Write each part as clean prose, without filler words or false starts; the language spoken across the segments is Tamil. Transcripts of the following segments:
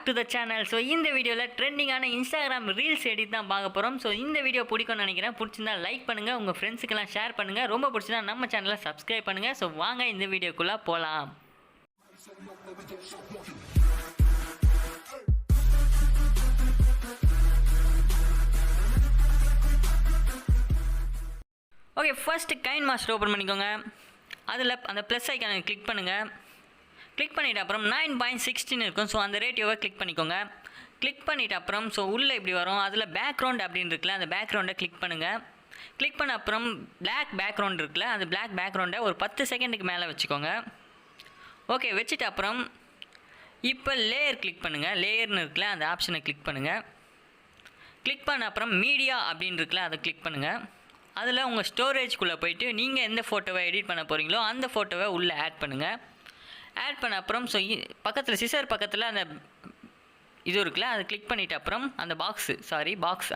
Back to the channel. So இந்த வீடியோவில் ட்ரெண்டிங்கான இன்ஸ்டாகிராம் ரீல்ஸ் எடிட் தான் பார்க்க போகிறோம். ஸோ இந்த வீடியோ பிடிக்கும்னு நினைக்கிறேன். பிடிச்சிருந்தா லைக் பண்ணுங்கள், உங்கள் ஃப்ரெண்ட்ஸுக்கெல்லாம் ஷேர் பண்ணுங்கள். ரொம்ப பிடிச்சிருந்தா நம்ம சேனலை சப்ஸ்கிரைப் பண்ணுங்கள். ஸோ வாங்க இந்த வீடியோக்குள்ளே போகலாம். ஓகே, ஃபர்ஸ்ட் கைன் மாஸ்டர் ஓப்பன் பண்ணிக்கோங்க. அதில் அந்த ப்ளஸ் ஐக்கானை கிளிக் பண்ணுங்கள். கிளிக் பண்ணிவிட்டு அப்புறம் 9.16 இருக்கும். ஸோ அந்த ரேட்டியோவை கிளிக் பண்ணிக்கோங்க. கிளிக் பண்ணிவிட்டு அப்புறம் ஸோ உள்ளே இப்படி வரும். அதில் பேக்ரவுண்ட் அப்படின்னு இருக்குல்ல, அந்த பேக்ரவுண்டை கிளிக் பண்ணுங்கள். கிளிக் பண்ண அப்புறம் பிளாக் பேக்ரவுண்ட் இருக்குல்ல, அந்த பிளாக் பேக்ரவுண்டை ஒரு 10 செகண்டுக்கு மேலே வச்சுக்கோங்க. ஓகே, வச்சுட்டு அப்புறம் இப்போ லேயர் கிளிக் பண்ணுங்கள். லேயர்னு இருக்குல்ல, அந்த ஆப்ஷனை கிளிக் பண்ணுங்கள். கிளிக் பண்ண அப்புறம் மீடியா அப்படின்னு இருக்குல்ல, அதை கிளிக் பண்ணுங்கள். அதில் உங்கள் ஸ்டோரேஜ்குள்ளே போயிட்டு நீங்கள் எந்த ஃபோட்டோவை எடிட் பண்ண போகிறீங்களோ அந்த ஃபோட்டோவை உள்ளே ஆட் பண்ணுங்கள். ஆட் பண்ண அப்புறம் ஸோ பக்கத்தில் சிசர் பக்கத்தில் அந்த இது இருக்குல்ல, அதை கிளிக் பண்ணிவிட்டு அப்புறம் அந்த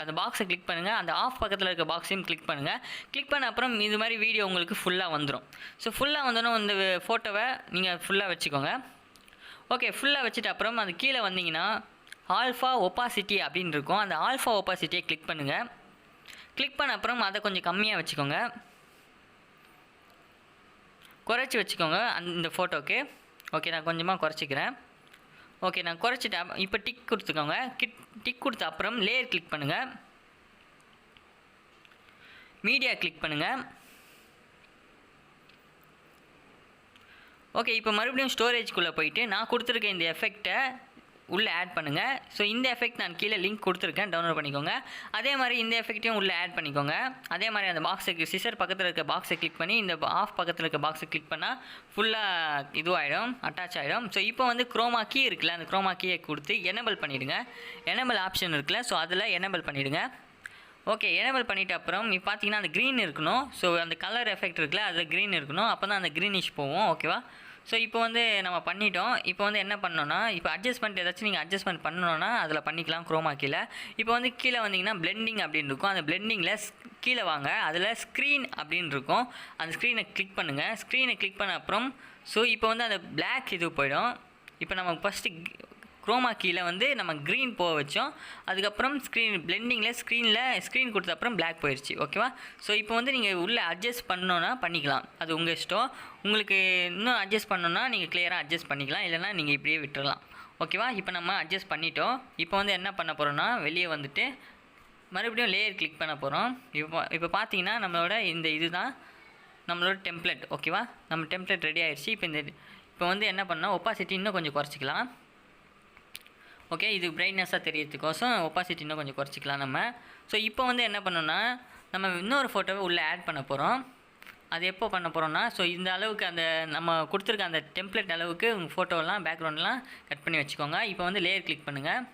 அந்த பாக்ஸை கிளிக் பண்ணுங்கள். அந்த ஆஃப் பக்கத்தில் இருக்க பாக்ஸையும் கிளிக் பண்ணுங்கள். கிளிக் பண்ண அப்புறம் இது மாதிரி வீடியோ உங்களுக்கு ஃபுல்லாக வந்துடும். ஸோ ஃபுல்லாக வந்தோன்னா இந்த ஃபோட்டோவை நீங்கள் ஃபுல்லாக வச்சுக்கோங்க. ஓகே, ஃபுல்லாக வச்சுட்டு அப்புறம் அது கீழே வந்தீங்கன்னா ஆல்ஃபா ஒப்பாசிட்டி அப்படின்னு இருக்கும். அந்த ஆல்ஃபா ஒப்பாசிட்டியை கிளிக் பண்ணுங்கள். கிளிக் பண்ண அப்புறம் அதை கொஞ்சம் கம்மியாக வச்சுக்கோங்க, குறைச்சி வச்சுக்கோங்க அந்த ஃபோட்டோவுக்கு. ஓகே, நான் கொஞ்சமாக குறைச்சிக்கிறேன். ஓகே, நான் குறைச்சிட்டேன். இப்போ டிக் கொடுத்துக்கோங்க. டிக் கொடுத்த அப்புறம் லேயர் கிளிக் பண்ணுங்கள். மீடியா கிளிக் பண்ணுங்கள். ஓகே, இப்போ மறுபடியும் ஸ்டோரேஜ்குள்ளே போயிட்டு நான் கொடுத்துருக்க இந்த எஃபெக்டை உள்ளே ஆட் பண்ணுங்கள். ஸோ இந்த எஃபெக்ட் நான் கீழே லிங்க் கொடுத்துருக்கேன், டவுன்லோட் பண்ணிக்கோங்க. அதே மாதிரி இந்த எஃபெக்ட்டையும் உள்ளே ஆட் பண்ணிக்கோங்க. அதே மாதிரி அந்த பாக்ஸுக்கு சிசர் பக்கத்தில் இருக்க பாக்ஸை கிளிக் பண்ணி இந்த ஆஃப் பக்கத்தில் இருக்க பாக்ஸை கிளிக் பண்ணால் ஃபுல்லாக இதுவாகிடும், அட்டாச் ஆகிடும். ஸோ இப்போ வந்து குரோமா கீ இருக்குல்ல, அந்த குரோமா கீயை கொடுத்து எனேபிள் பண்ணிவிடுங்க. எனேபிள் ஆப்ஷன் இருக்குல்ல, ஸோ அதில் எனேபிள் பண்ணிவிடுங்க. ஓகே, எனேபிள் பண்ணிவிட்டு அப்புறம் இப்போ பார்த்தீங்கன்னா அந்த க்ரீன் இருக்கணும். ஸோ அந்த கலர் எஃபெக்ட் இருக்குல்ல, அதில் க்ரீன் இருக்கணும். அப்போ தான் அந்த க்ரீனிஷ் போகும். ஓகேவா? ஸோ இப்போ வந்து நம்ம பண்ணிட்டோம். இப்போ வந்து என்ன பண்ணோன்னா, இப்போ அட்ஜஸ்ட்மெண்ட் ஏதாச்சும் நீங்கள் அட்ஜஸ்ட்மெண்ட் பண்ணணுன்னா அதில் பண்ணிக்கலாம் குரோமா கீழே. இப்போ வந்து கீழே வந்தீங்கன்னா பிளெண்டிங் அப்படின்னு இருக்கும். அந்த பிளெண்டிங்கில் கீழே வாங்க, அதில் ஸ்க்ரீன் அப்படின்னு இருக்கும். அந்த ஸ்க்ரீனை கிளிக் பண்ணுங்கள். ஸ்க்ரீனை கிளிக் பண்ண அப்புறம் ஸோ இப்போ வந்து அந்த பிளாக் இது போயிடும். இப்போ நம்ம ஃபஸ்ட்டு குரோமா கீழே வந்து நம்ம க்ரீன் போக வச்சோம். அதுக்கப்புறம் பிளெண்டிங்கில் ஸ்க்ரீன் கொடுத்த அப்புறம் பிளாக் போயிடுச்சு. ஓகேவா? ஸோ இப்போ வந்து நீங்கள் உள்ளே அட்ஜஸ்ட் பண்ணோன்னா பண்ணிக்கலாம், அது உங்கள் இஷ்டம். உங்களுக்கு இன்னும் அட்ஜஸ்ட் பண்ணோன்னா நீங்கள் கிளியராக அட்ஜஸ்ட் பண்ணிக்கலாம், இல்லைனா நீங்கள் இப்படியே விட்டுறலாம். ஓகேவா? இப்போ நம்ம அட்ஜஸ்ட் பண்ணிட்டோம். இப்போ வந்து என்ன பண்ண போகிறோன்னா, வெளியே வந்துட்டு மறுபடியும் லேயர் கிளிக் பண்ண போகிறோம். இப்போ பார்த்தீங்கன்னா நம்மளோட இந்த இதுதான் நம்மளோட டெம்ப்ளேட். ஓகேவா? நம்ம டெம்ப்ளேட் ரெடி ஆகிடுச்சு. இப்போ வந்து என்ன பண்ணால் ஒப்பாசிட்டி இன்னும் கொஞ்சம் குறைச்சிக்கலாம். ஓகே, இது பிரைட்னஸாக தெரியறதுக்கோசம் ஒப்பாசிட்டி இன்னும் கொஞ்சம் குறைச்சிக்கலாம் நம்ம. ஸோ இப்போ வந்து என்ன பண்ணோன்னா, நம்ம இன்னொரு ஃபோட்டோவை உள்ளே ஆட் பண்ண போகிறோம். அது எப்போ பண்ண போகிறோன்னா, ஸோ இந்த அளவுக்கு அந்த நம்ம கொடுத்துருக்க அந்த டெம்ப்ளேட் அளவுக்கு உங்கள் ஃபோட்டோலாம் பேக்ரவுண்ட்லாம் கட் பண்ணி வச்சுக்கோங்க. இப்போ வந்து லேயர் கிளிக் பண்ணுங்கள்.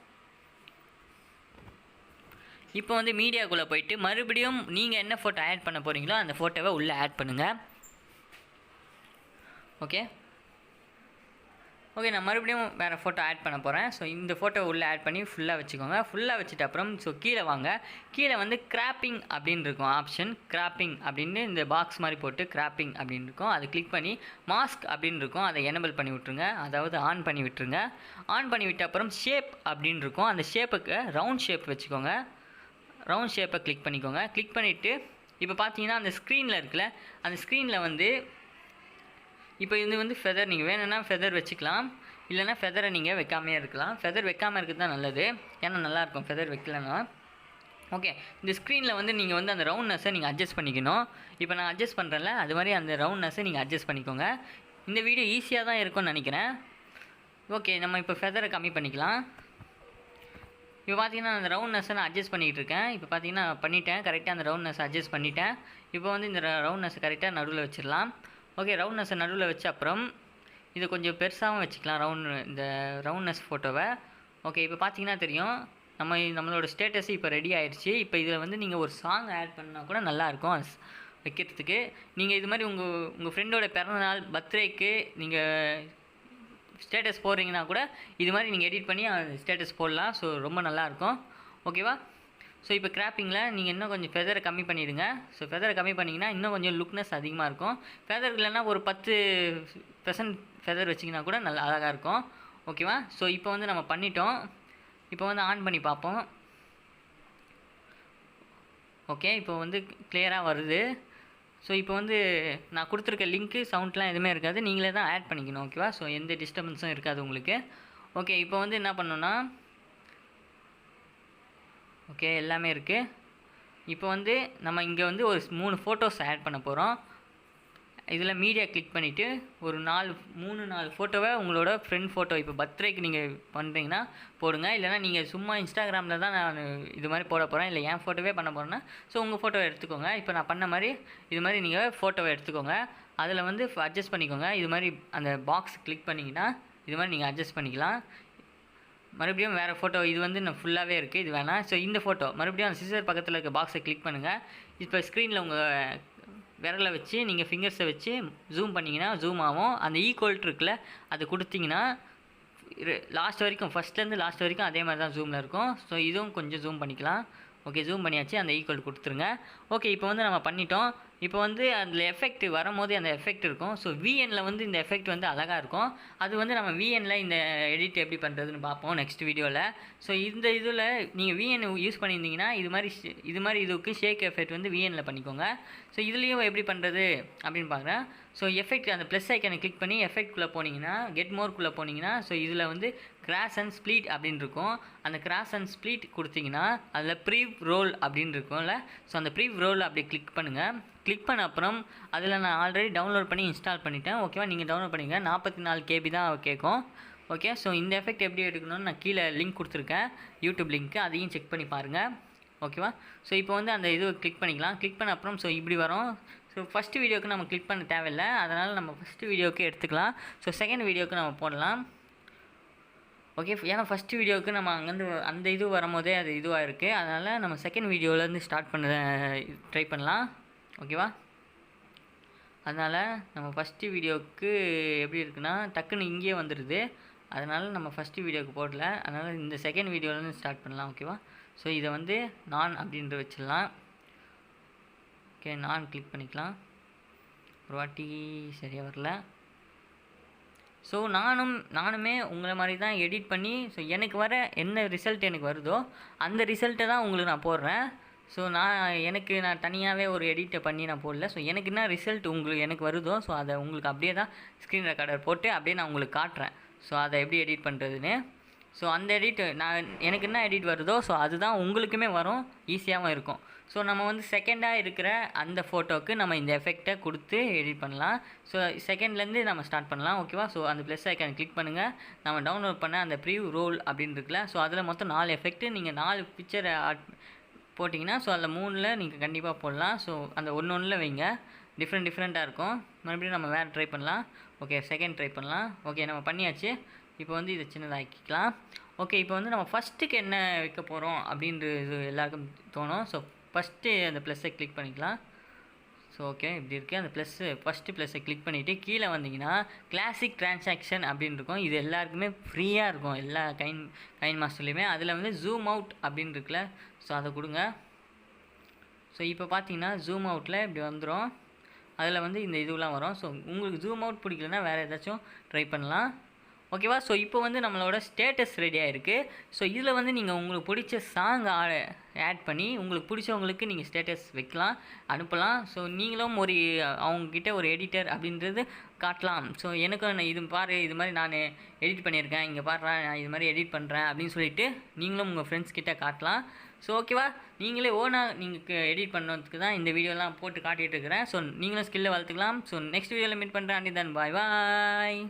இப்போ வந்து மீடியாக்குள்ளே போயிட்டு மறுபடியும் நீங்கள் என்ன ஃபோட்டோ ஆட் பண்ண போகிறீங்களோ அந்த ஃபோட்டோவை உள்ளே ஆட் பண்ணுங்கள். ஓகே, நான் மறுபடியும் வேறு ஃபோட்டோ ஆட் பண்ண போகிறேன். ஸோ இந்த ஃபோட்டோவை உள்ளே ஆட் பண்ணி ஃபுல்லாக வச்சுக்கோங்க. ஃபுல்லாக வச்சுட்டு அப்புறம் ஸோ கீழே வாங்க. கீழே வந்து கிராப்பிங் அப்படின்னு இருக்கும் ஆப்ஷன். கிராப்பிங் அப்படின்னு இந்த பாக்ஸ் மாதிரி போட்டு கிராப்பிங் அப்படின்னு இருக்கும். அதை கிளிக் பண்ணி மாஸ்க் அப்படின்னு இருக்கும், அதை எனேபிள் பண்ணி விட்ருங்க, அதாவது ஆன் பண்ணி விட்டுருங்க. ஆன் பண்ணி விட்ட அப்புறம் ஷேப் அப்படின்னு இருக்கும். அந்த ஷேப்புக்கு ரவுண்ட் ஷேப் வச்சுக்கோங்க. ரவுண்ட் ஷேப்பை கிளிக் பண்ணிக்கோங்க. கிளிக் பண்ணிவிட்டு இப்போ பார்த்தீங்கன்னா அந்த ஸ்க்ரீனில் இருக்குல்ல, அந்த ஸ்க்ரீனில் வந்து இப்போ இது வந்து ஃபெதர் நீங்கள் வேணும்னா ஃபெதர் வச்சுக்கலாம், இல்லைனா ஃபெதரை நீங்கள் வைக்காமே இருக்கலாம். ஃபெதர் வைக்காமல் இருக்கிறது தான் நல்லது, ஏன்னா நல்லாயிருக்கும் ஃபெதர் வைக்கலன்னா. ஓகே, இந்த ஸ்க்ரீனில் வந்து நீங்கள் வந்து அந்த ரவுண்ட்னஸை நீங்கள் அட்ஜஸ்ட் பண்ணிக்கணும். இப்போ நான் அட்ஜஸ்ட் பண்ணுறேன்ல, அது மாதிரி அந்த ரவுண்ட்னஸை நீங்கள் அட்ஜஸ்ட் பண்ணிக்கோங்க. இந்த வீடியோ ஈஸியாக தான் இருக்கும்னு நினைக்கிறேன். ஓகே, நம்ம இப்போ ஃபெதரை கம்மி பண்ணிக்கலாம். இப்போ பார்த்தீங்கன்னா அந்த ரவுண்ட்னஸை நான் அட்ஜஸ்ட் பண்ணிகிட்டு இருக்கேன். இப்போ பார்த்தீங்கன்னா பண்ணிட்டேன், கரெக்டாக அந்த ரவுண்ட்னஸை அட்ஜஸ்ட் பண்ணிட்டேன். இப்போ வந்து இந்த ரவுண்ட்னஸை கரெக்டாக நடுவில் வச்சிடலாம். ஓகே, ரவுண்ட்னஸை நடுவில் வச்ச அப்புறம் இதை கொஞ்சம் பெருசாகவும் வச்சுக்கலாம், இந்த ரவுண்ட்னஸ் ஃபோட்டோவை. ஓகே, இப்போ பார்த்தீங்கன்னா தெரியும் நம்மளோட ஸ்டேட்டஸ் இப்போ ரெடி ஆகிடுச்சு. இப்போ இதில் வந்து நீங்கள் ஒரு சாங் ஆட் பண்ணால் கூட நல்லாயிருக்கும் அது வைக்கிறதுக்கு. நீங்கள் இது மாதிரி உங்கள் ஃப்ரெண்டோட பிறந்தநாள், பர்த்டேக்கு நீங்கள் ஸ்டேட்டஸ் போடுறீங்கன்னா கூட இது மாதிரி நீங்கள் எடிட் பண்ணி ஸ்டேட்டஸ் போடலாம். ஸோ ரொம்ப நல்லாயிருக்கும். ஓகேவா? ஸோ இப்போ கிராப்பிங்கில் நீங்கள் இன்னும் கொஞ்சம் ஃபெதரை கம்மி பண்ணிவிடுங்க. ஸோ ஃபெதரை கம்மி பண்ணிங்கன்னா இன்னும் கொஞ்சம் லுக்னஸ் அதிகமாக இருக்கும். ஃபெதர் இல்லைன்னா ஒரு 10% ஃபெதர் வச்சிங்கன்னா கூட நல்லா அழகாக இருக்கும். ஓகேவா? ஸோ இப்போ வந்து நம்ம பண்ணிட்டோம். இப்போ வந்து ஆன் பண்ணி பார்ப்போம். ஓகே, இப்போ வந்து கிளியராக வருது. ஸோ இப்போ வந்து நான் கொடுத்துருக்க லிங்க்கு சவுண்ட்லாம் எதுவுமே இருக்காது, நீங்களே தான் ஆட் பண்ணிக்கணும். ஓகேவா? ஸோ எந்த டிஸ்டர்பன்ஸும் இருக்காது உங்களுக்கு. ஓகே, இப்போ வந்து என்ன பண்ணணும்னா, ஓகே எல்லாமே இருக்குது. இப்போ வந்து நம்ம இங்கே வந்து ஒரு 3 ஃபோட்டோஸ் ஆட் பண்ண போகிறோம். இதில் மீடியா கிளிக் பண்ணிவிட்டு ஒரு 3-4 ஃபோட்டோவை உங்களோட ஃப்ரெண்ட் ஃபோட்டோ, இப்போ பர்த்டேக்கு நீங்கள் பண்ணுறீங்கன்னா போடுங்க. இல்லைனா நீங்கள் சும்மா இன்ஸ்டாகிராமில் தான் நான் இது மாதிரி போட போகிறேன், இல்லை என் ஃபோட்டோவே பண்ண போகிறேன்னா ஸோ உங்கள் ஃபோட்டோவை எடுத்துக்கோங்க. இப்போ நான் பண்ண மாதிரி இது மாதிரி நீங்கள் ஃபோட்டோவை எடுத்துக்கோங்க. அதில் வந்து அட்ஜஸ்ட் பண்ணிக்கோங்க. இது மாதிரி அந்த பாக்ஸ் கிளிக் பண்ணிங்கன்னா இது மாதிரி நீங்கள் அட்ஜஸ்ட் பண்ணிக்கலாம். மறுபடியும் வேறு ஃபோட்டோ, இது வந்து நான் ஃபுல்லாகவே இருக்குது, இது வேணாம். ஸோ இந்த ஃபோட்டோ மறுபடியும் அந்த சிசர் பக்கத்தில் இருக்க பாக்ஸை கிளிக் பண்ணுங்கள். இப்போ ஸ்க்ரீனில் உங்கள் விரலை வச்சு நீங்கள் ஃபிங்கர்ஸை வச்சு ஜூம் பண்ணிங்கன்னா ஜூம் ஆகும். அந்த ஈக்குவல் இருக்குல்ல, அது கொடுத்தீங்கன்னா லாஸ்ட் வரைக்கும், ஃபஸ்ட்லேருந்து லாஸ்ட் வரைக்கும் அதே மாதிரி தான் ஜூமில் இருக்கும். ஸோ இதுவும் கொஞ்சம் ஜூம் பண்ணிக்கலாம். ஓகே, ஜூம் பண்ணியாச்சு. அந்த ஈக்குவல் கொடுத்துருங்க. ஓகே, இப்போ வந்து நம்ம பண்ணிட்டோம். இப்போ வந்து அதில் எஃபெக்ட் வரும்போது அந்த எஃபெக்ட் இருக்கும். ஸோ விஎனில் வந்து இந்த எஃபெக்ட் வந்து அழகாக இருக்கும். அது வந்து நம்ம விஎனில் இந்த எடிட் எப்படி பண்ணுறதுன்னு பார்ப்போம் நெக்ஸ்ட் வீடியோவில். ஸோ இந்த இதில் நீங்கள் விஎன் யூஸ் பண்ணியிருந்தீங்கன்னா இது மாதிரி இதுக்கு ஷேக் எஃபெக்ட் வந்து விஎனில் பண்ணிக்கோங்க. ஸோ இதுலேயும் எப்படி பண்ணுறது அப்படின்னு பார்க்குறேன். ஸோ எஃபெக்ட் அந்த ப்ளஸ் ஐக்கனை கிளிக் பண்ணி எஃபெக்ட்குள்ளே போனீங்கன்னா, கெட் மோர்க்குள்ளே போனீங்கன்னா, ஸோ இதில் வந்து கிராஸ் அண்ட் ஸ்ப்ளிட் அப்படின்னு இருக்கும். அந்த கிராஸ் அண்ட் ஸ்ப்ளிட் கொடுத்தீங்கன்னா அதில் ப்ரீவ் ரோல் அப்படின்னு இருக்கும்ல, ஸோ அந்த ப்ரீவ் ரோல் அப்படி கிளிக் பண்ணுங்கள். கிளிக் பண்ண அப்புறம் அதில் நான் ஆல்ரெடி டவுன்லோட் பண்ணி இன்ஸ்டால் பண்ணிட்டேன். ஓகேவா? நீங்கள் டவுன்லோட் பண்ணிங்க. 44 KB தான் கேட்கும். ஓகே, ஸோ இந்த எஃபெக்ட் எப்படி எடுக்கணும்னு நான் கீழே லிங்க் கொடுத்துருக்கேன், யூடியூப் லிங்க்கு, அதையும் செக் பண்ணி பாருங்கள். ஓகேவா? ஸோ இப்போ வந்து அந்த இது கிளிக் பண்ணிக்கலாம். கிளிக் பண்ண அப்புறம் ஸோ இப்படி வரும். ஸோ ஃபஸ்ட்டு வீடியோவுக்கு நம்ம கிளிக் பண்ண தேவையில்லை, அதனால் நம்ம ஃபஸ்ட்டு வீடியோவுக்கு எடுத்துக்கலாம். ஸோ செகண்ட் வீடியோவுக்கு நம்ம போடலாம். ஓகே, ஏன்னா ஃபஸ்ட்டு வீடியோவுக்கு நம்ம அங்கேருந்து அந்த இது வரும்போதே அது இதுவாக இருக்குது, அதனால் நம்ம செகண்ட் வீடியோவிலேருந்து ஸ்டார்ட் பண்ண ட்ரை பண்ணலாம். ஓகேவா? அதனால் நம்ம ஃபஸ்ட்டு வீடியோவுக்கு எப்படி இருக்குன்னா டக்குன்னு இங்கேயே வந்துடுது, அதனால் நம்ம ஃபஸ்ட்டு வீடியோவுக்கு போடல, அதனால் இந்த செகண்ட் வீடியோவிலேருந்து ஸ்டார்ட் பண்ணலாம். ஓகேவா? ஸோ இதை வந்து நான் அப்படின்ற வச்சிடலாம். ஓகே, நான் கிளிக் பண்ணிக்கலாம். ஒரு வாட்டி சரியாக வரல. ஸோ நானுமே உங்களை மாதிரி தான் எடிட் பண்ணி, ஸோ எனக்கு வர என்ன ரிசல்ட் எனக்கு வருதோ அந்த ரிசல்ட்டை தான் உங்களுக்கு நான் போடுறேன். ஸோ நான் தனியாகவே ஒரு எடிட்டை பண்ணி நான் போடல. ஸோ எனக்கு என்ன ரிசல்ட் எனக்கு வருதோ ஸோ அதை உங்களுக்கு அப்படியே தான் ஸ்க்ரீன் ரெக்கார்டர் போட்டு அப்படியே நான் உங்களுக்கு காட்டுறேன். ஸோ அதை எப்படி எடிட் பண்ணுறதுன்னு. ஸோ அந்த எனக்கு என்ன எடிட் வருதோ ஸோ அதுதான் உங்களுக்குமே வரும், ஈஸியாகவும் இருக்கும். ஸோ நம்ம வந்து செகண்டாக இருக்கிற அந்த ஃபோட்டோவுக்கு நம்ம இந்த எஃபெக்டை கொடுத்து எடிட் பண்ணலாம். ஸோ செகண்ட்லேருந்து நம்ம ஸ்டார்ட் பண்ணலாம். ஓகேவா? ஸோ அந்த ப்ளஸ் ஐக்கான் கிளிக் பண்ணுங்கள். நம்ம டவுன்லோட் பண்ண அந்த ப்ரீவ் ரோல் அப்படின்னு இருக்குல்ல, ஸோ அதில் மொத்தம் 4 எஃபெக்ட்டு, நீங்கள் 4 பிக்சரை போட்டிங்கன்னா ஸோ அதில் 3ல் நீங்கள் கண்டிப்பாக போடலாம். ஸோ அந்த ஒன்று வைங்க, டிஃப்ரெண்ட்டாக இருக்கும். மறுபடியும் நம்ம வேறு ட்ரை பண்ணலாம். ஓகே, செகண்ட் ட்ரை பண்ணலாம். ஓகே, நம்ம பண்ணியாச்சு. இப்போ வந்து இதை சின்னதாக்கிக்கலாம். ஓகே, இப்போ வந்து நம்ம ஃபஸ்ட்டுக்கு என்ன வைக்க போகிறோம் அப்படின்றது எல்லாருக்கும் தோணும். ஸோ ஃபஸ்ட்டு அந்த ப்ளஸ்ஸை கிளிக் பண்ணிக்கலாம். ஸோ ஓகே, இப்படி இருக்குது. அந்த ஃபஸ்ட்டு ப்ளஸ்ஸை கிளிக் பண்ணிவிட்டு கீழே வந்தீங்கன்னா கிளாசிக் ட்ரான்சாக்ஷன் அப்படின்னு இருக்கும். இது எல்லாருக்குமே ஃப்ரீயாக இருக்கும், எல்லா கைன் மாஸ்டர்லேயுமே. அதில் வந்து ஜூம் அவுட் அப்படின்னு இருக்குல்ல, ஸோ அதை கொடுங்க. ஸோ இப்போ பார்த்தீங்கன்னா ஜூம் அவுட்டில் இப்படி வந்துடும். அதில் வந்து இந்த இதுவெலாம் வரும். ஸோ உங்களுக்கு ஜூம் அவுட் பிடிக்கலன்னா வேறு ஏதாச்சும் ட்ரை பண்ணலாம். ஓகேவா? ஸோ இப்போ வந்து நம்மளோட ஸ்டேட்டஸ் ரெடியாக இருக்குது. ஸோ இதில் வந்து நீங்கள் உங்களுக்கு பிடிச்ச சாங் ஆட் பண்ணி உங்களுக்கு பிடிச்சவங்களுக்கு நீங்கள் ஸ்டேட்டஸ் வைக்கலாம், அனுப்பலாம். ஸோ நீங்களும் அவங்கக்கிட்ட ஒரு எடிட்டர் அப்படின்றது காட்டலாம். ஸோ எனக்கும் இது பாரு, இது மாதிரி நான் எடிட் பண்ணியிருக்கேன், இங்கே பாடுறேன், நான் இது மாதிரி எடிட் பண்ணுறேன் அப்படின்னு சொல்லிவிட்டு நீங்களும் உங்கள் ஃப்ரெண்ட்ஸ் கிட்டே காட்டலாம். ஸோ ஓகேவா? நீங்களே நீங்கள் எடிட் பண்ணுறதுக்கு தான் இந்த வீடியோலாம் போட்டு காட்டிகிட்டு இருக்கிறேன். ஸோ நீங்களும் ஸ்கில்லை வளர்த்துக்கலாம். ஸோ நெக்ஸ்ட் வீடியோவில் மீட் பண்ணுறேன். And then bye.